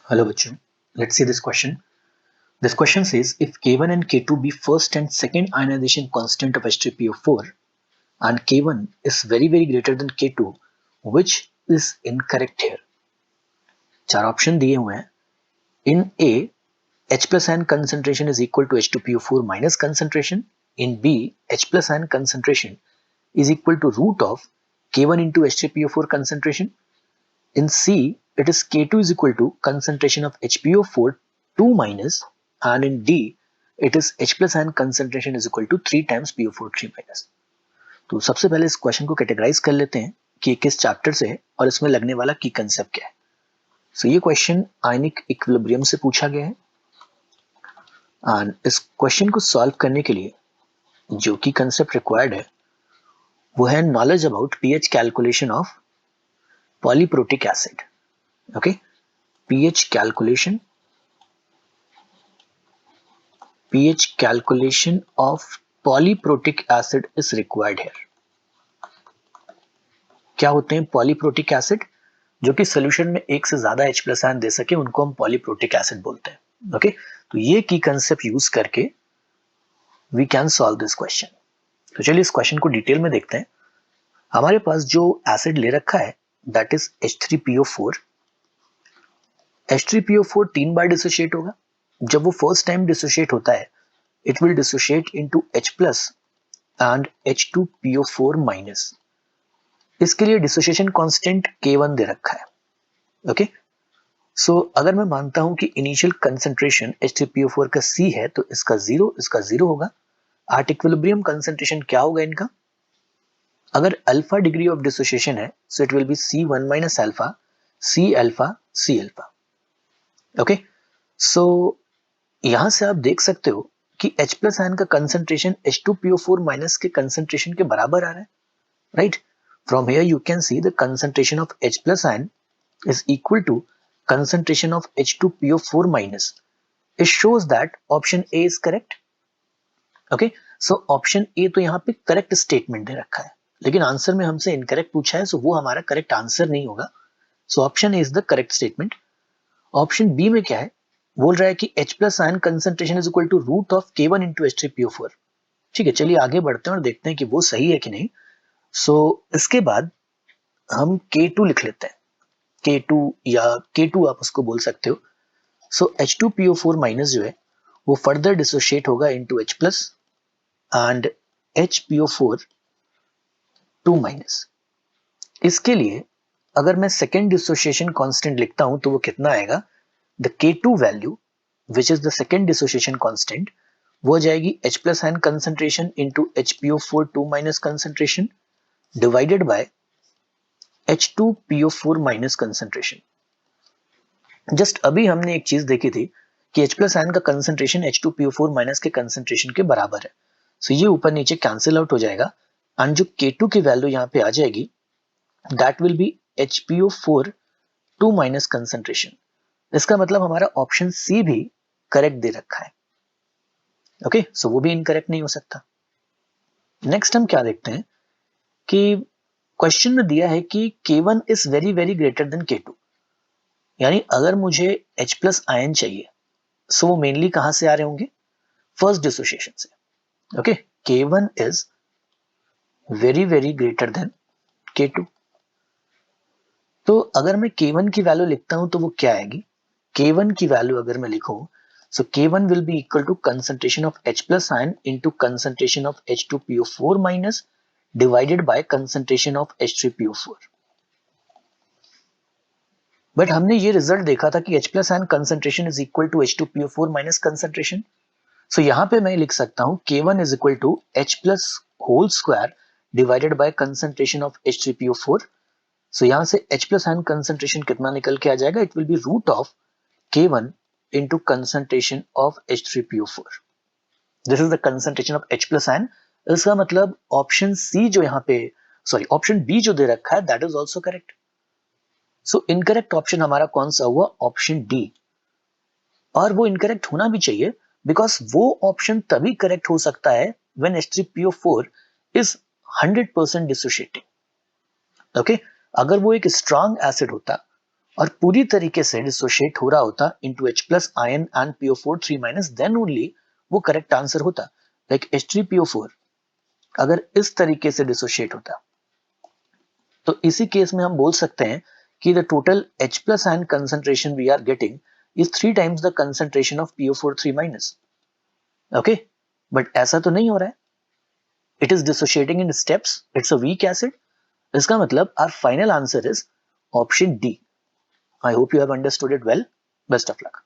Hello bachcho, let's see this question. This question says if K1 and K2 be first and second ionization constant of H3PO4 and K1 is very greater than K2, which is incorrect here? चार option दिए हुए हैं. In A, H plus ion concentration is equal to H2PO4 minus concentration. In B, H plus ion concentration is equal to root of K1 into H3PO4 concentration. In C, it is K2 is equal to concentration of HPO4 2 minus, and in D, it is H plus ion concentration is equal to 3 times PO4 3 minus. तो सबसे पहले इस question को categorise कर लेते हैं कि किस चैप्टर से है और इसमें लगने वाला की कंसेप्ट क्या है. सो ये क्वेश्चन आयनिक इक्विलिब्रियम से पूछा गया है एंड इस क्वेश्चन को सॉल्व करने के लिए जो की कंसेप्ट रिक्वायर्ड है वो है knowledge about pH calculation of polyprotic acid. Okay, pH calculation of polyprotic acid is required here. क्या होते हैं पॉलीप्रोटिक एसिड? जो कि सोल्यूशन में एक से ज्यादा H प्लस आयन दे सके उनको हम पॉलीप्रोटिक एसिड बोलते हैं. ओके, तो ये की कंसेप्ट यूज करके we can solve this question. तो चलिए इस क्वेश्चन को डिटेल में देखते हैं. हमारे पास जो एसिड ले रखा है that is H3PO4. H3PO4 3 bar dissociate होगा. जब वो फर्स्ट टाइम डिसोशिएट होता है it will dissociate into H plus and H2PO4 minus. इसके लिए डिसोशिएशन कांस्टेंट K1 दे रखा है. ओके, सो अगर मैं मानता हूं कि इनिशियल कंसंट्रेशन H3PO4 का C है तो इसका जीरो होगा. एट इक्विलिब्रियम कंसंट्रेशन क्या होगा इनका? अगर अल्फा डिग्री ऑफ डिसोशिएशन है so it will be C1 minus alpha C alpha C alpha. Okay, so यहां से आप देख सकते हो कि H प्लस आयन का कंसंट्रेशन H2PO4 माइनस के कंसंट्रेशन के बराबर आ रहा है. Right, from here you can see the concentration of H plus ion is equal to concentration of H2PO4 minus. It shows that option A is correct. Okay, so option A तो यहाँ पे correct statement दे रखा है लेकिन answer में हमसे incorrect पूछा है, सो वो हमारा करेक्ट आंसर नहीं होगा. So option A is the correct statement. Option B में क्या है? बोल रहा है कि H plus ion concentration is equal to root of K1 into H3PO4. ठीक है, चलिए आगे बढ़ते हैं और देखते हैं कि वो सही है कि नहीं. सो इसके बाद हम K2 लिख लेते हैं. K2 या K2 आप उसको बोल सकते हो. सो H2PO4 माइनस जो है वो फर्दर डिसोशिएट होगा into H plus and HPO4 2 minus. इसके लिए अगर मैं सेकेंड डिसोशिएशन कांस्टेंट लिखता हूं तो वो कितना आएगा? The K2 value which is the second dissociation constant वो हो जाएगी H plus ion concentration into HPO4 2 minus concentration divided by H2PO4 minus concentration. Just अभी हमने एक चीज देखी थी कि H प्लस आयन का कंसंट्रेशन H2PO4 माइनस के कंसंट्रेशन के बराबर है. सो ये ऊपर नीचे कैंसिल आउट हो जाएगा एंड जो K2 की वैल्यू यहाँ पे आ जाएगी that will be HPO4 2 minus concentration. इसका मतलब हमारा ऑप्शन सी भी करेक्ट दे रखा है. ओके, सो वो भी इनकरेक्ट नहीं हो सकता. नेक्स्ट हम क्या देखते हैं कि क्वेश्चन में दिया है कि K1 is very greater than K2. यानी अगर मुझे H प्लस आयन चाहिए सो वो मेनली कहां से आ रहे होंगे? फर्स्ट डिसोसिएशन से. Okay, K1 is very greater than K2. तो अगर मैं K1 की वैल्यू लिखता हूं तो वो क्या आएगी? K1 की वैल्यू अगर मैं लिखूं so K1 will be equal to concentration of H plus ion into concentration of H2PO4 minus divided by concentration of H3PO4. But हमने ये रिजल्ट देखा था कि H plus ion concentration is equal to H2PO4 minus concentration. So यहाँ पे मैं लिख सकता हूँ K1 is equal to H plus whole square divided by concentration of H3PO4. So यहाँ से H plus ion concentration कितना निकल के आ जाएगा? It will be root of K1 into concentration of H3PO4. This is the concentration of H plus ion. इसका मतलब option C जो यहाँ पे ऑप्शन बी जो दे रखा है that is also correct. So incorrect option हमारा कौन सा हुआ? Option D. और वो इनकरेक्ट होना भी चाहिए बिकॉज वो ऑप्शन तभी करेक्ट हो सकता है when H3PO4 is 100% dissociating. Okay, अगर वो एक स्ट्रॉन्ग एसिड होता और पूरी तरीके से डिसोशिएट हो रहा होता into H+ ion and PO4 3-, then only वो करेक्ट आंसर होता। लाइक H3PO4 अगर इस तरीके से डिसोशिएट होता तो इसी केस में हम बोल सकते हैं कि the total H+ ion concentration we are getting is 3 times the concentration of PO4 3-। Okay, but ऐसा तो नहीं हो रहा है, it is dissociating in steps, it's a weak acid. इसका मतलब our final answer is option D. I hope you have understood it well. Best of luck.